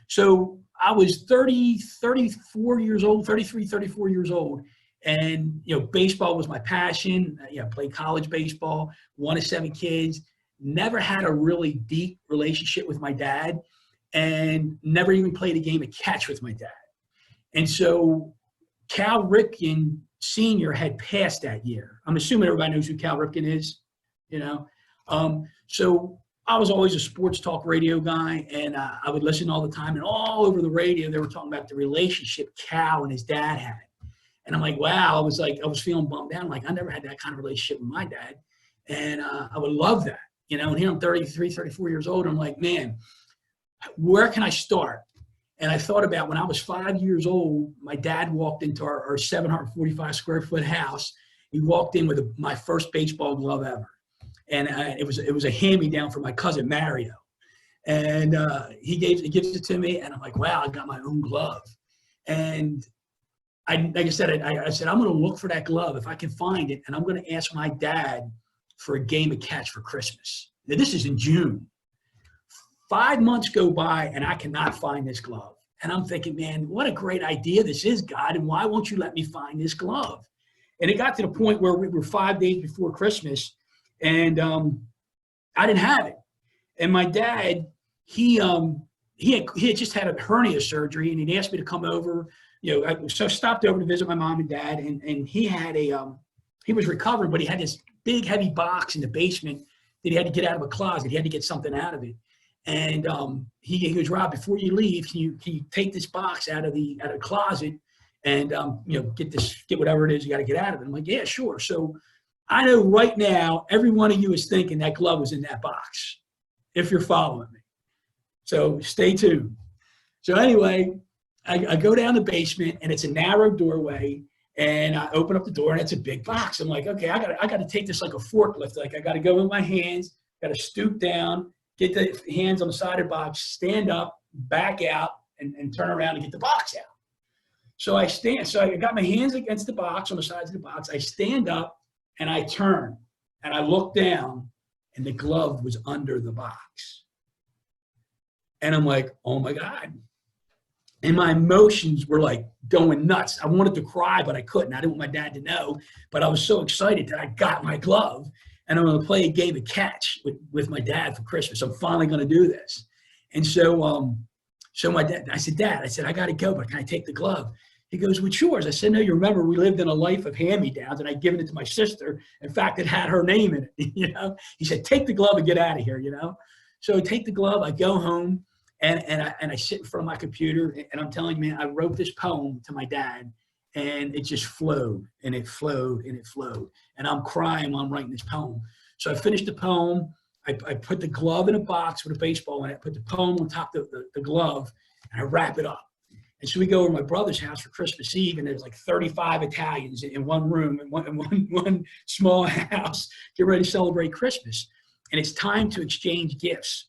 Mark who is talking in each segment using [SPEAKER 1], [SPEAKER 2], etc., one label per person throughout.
[SPEAKER 1] So I was 34 years old, 33, 34 years old. And, baseball was my passion. Played college baseball, one of 7 kids, never had a really deep relationship with my dad, and never even played a game of catch with my dad. And so Cal Ripken Sr. had passed that year. I'm assuming everybody knows who Cal Ripken is, So I was always a sports talk radio guy, and I would listen all the time. And all over the radio, they were talking about the relationship Cal and his dad had. And I'm like, wow, I was feeling bummed out. I'm like, I never had that kind of relationship with my dad. And I would love that, and here I'm 33, 34 years old. I'm like, man, where can I start? And I thought about when I was 5 years old, my dad walked into our 745 square foot house. He walked in with my first baseball glove ever. And it was a hand-me-down from my cousin Mario. And he gives it to me, and I'm like, wow, I got my own glove. And like I said, I said, I'm going to look for that glove if I can find it, and I'm going to ask my dad for a game of catch for Christmas. Now, this is in June. 5 months go by, and I cannot find this glove. And I'm thinking, man, what a great idea this is, God, and why won't you let me find this glove? And it got to the point where we were 5 days before Christmas, and I didn't have it. And my dad, he had just had a hernia surgery, and he'd asked me to come over. So I stopped over to visit my mom and dad, and he had he was recovering, but he had this big, heavy box in the basement that he had to get out of a closet. He had to get something out of it. And he goes, Rob, before you leave, can you take this box out of the closet and, get whatever it is you got to get out of it? I'm like, yeah, sure. So I know right now, every one of you is thinking that glove was in that box, if you're following me. So stay tuned. So anyway, I go down the basement, and it's a narrow doorway, and I open up the door, and it's a big box. I'm like, okay, I got to take this like a forklift. Like I got to go with my hands, got to stoop down, get the hands on the side of the box, stand up, back out, and turn around and get the box out. So I got my hands against the box on the sides of the box. I stand up, and I turn, and I look down, and the glove was under the box. And I'm like, oh my God. And my emotions were like going nuts. I wanted to cry, but I couldn't. I didn't want my dad to know, but I was so excited that I got my glove, and I'm going to play a game of catch with my dad for Christmas. I'm finally going to do this. And so my dad, I said, Dad, I got to go, but can I take the glove? He goes, what's yours? I said, no, you remember we lived in a life of hand-me-downs, and I'd given it to my sister. In fact, it had her name in it, He said, take the glove and get out of here, So I take the glove, I go home, and I sit in front of my computer, and I'm telling you, man, I wrote this poem to my dad, and it just flowed, and it flowed, and it flowed. And I'm crying while I'm writing this poem. So I finished the poem. I put the glove in a box with a baseball in it. I put the poem on top of the glove, and I wrap it up. And so we go over to my brother's house for Christmas Eve, and there's like 35 Italians in one room, in one small house, get ready to celebrate Christmas. And it's time to exchange gifts.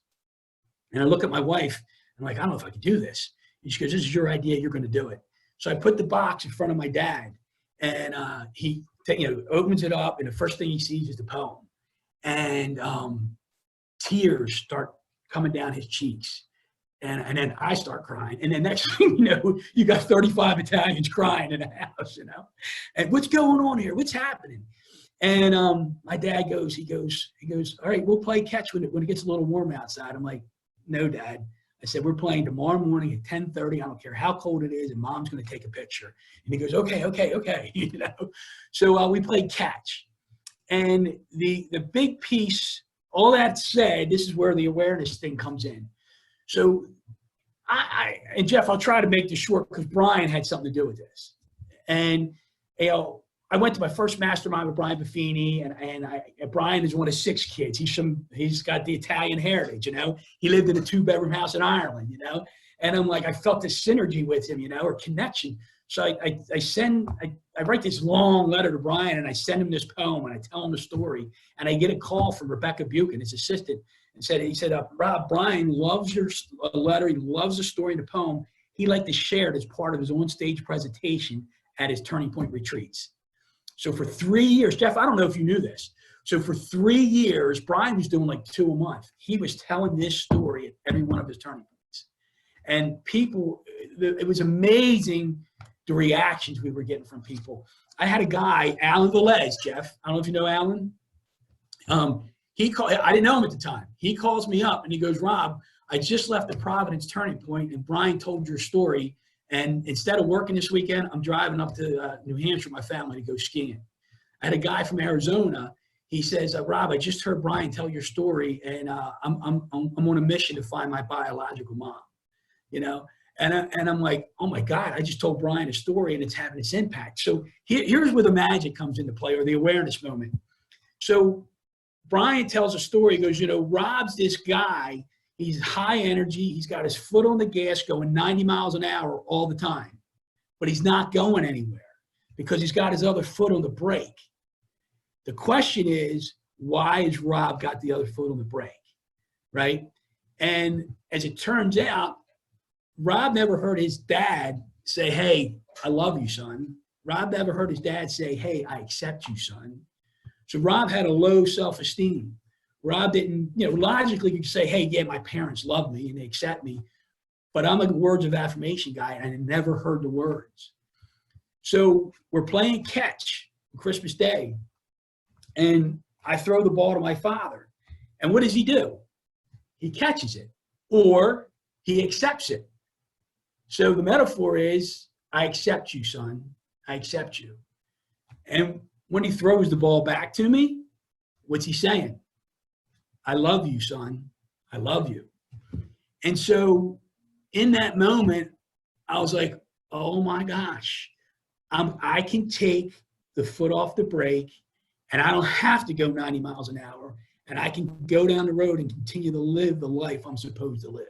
[SPEAKER 1] And I look at my wife, and I'm like, I don't know if I can do this. And she goes, this is your idea, you're going to do it. So I put the box in front of my dad, and he opens it up, and the first thing he sees is the poem. And tears start coming down his cheeks. And then I start crying. And then next thing you know, you got 35 Italians crying in the house, And what's going on here? What's happening? And my dad goes, all right, we'll play catch when it gets a little warm outside. I'm like, no, Dad. I said, we're playing tomorrow morning at 10:30. I don't care how cold it is, and Mom's going to take a picture. And he goes, okay. So we played catch. And the big piece, all that said, this is where the awareness thing comes in. So and Jeff, I'll try to make this short because Brian had something to do with this. And, I went to my first mastermind with Brian Buffini, and Brian is one of 6 kids. He's got the Italian heritage, He lived in a 2-bedroom house in Ireland, And I'm like, I felt this synergy with him, or connection. So I write this long letter to Brian, and I send him this poem, and I tell him the story, and I get a call from Rebecca Buchan, his assistant, and he said, Rob, Brian loves your letter. He loves the story and the poem. He'd like to share it as part of his on-stage presentation at his Turning Point retreats. So for 3 years, Jeff, I don't know if you knew this. So for 3 years, Brian was doing like 2 a month. He was telling this story at every one of his turning points. And people, it was amazing the reactions we were getting from people. I had a guy, Alan Velez, Jeff. I don't know if you know Alan. He called. I didn't know him at the time. He calls me up and he goes, Rob, I just left the Providence Turning Point, and Brian told your story. And instead of working this weekend, I'm driving up to New Hampshire with my family to go skiing. I had a guy from Arizona. He says, Rob, I just heard Brian tell your story, and I'm on a mission to find my biological mom. You know, and I'm like, oh my God, I just told Brian a story and it's having its impact. So here's where the magic comes into play, or the awareness moment. So Brian tells a story. He goes, you know, Rob's this guy. He's high energy. He's got his foot on the gas going 90 miles an hour all the time, but he's not going anywhere because he's got his other foot on the brake. The question is, why has Rob got the other foot on the brake, right? And as it turns out, Rob never heard his dad say, hey, I love you, son. Rob never heard his dad say, hey, I accept you, son. So Rob had a low self-esteem. Rob didn't, you know, logically you could say, hey, yeah, my parents love me and they accept me, but I'm a words of affirmation guy and I never heard the words. So we're playing catch on Christmas Day and I throw the ball to my father. And what does he do? He catches it or he accepts it. So the metaphor is, I accept you, son. I accept you. And when he throws the ball back to me, what's he saying? I love you, son. I love you. And so in that moment, I was like, oh my gosh, I can take the foot off the brake and I don't have to go 90 miles an hour and I can go down the road and continue to live the life I'm supposed to live.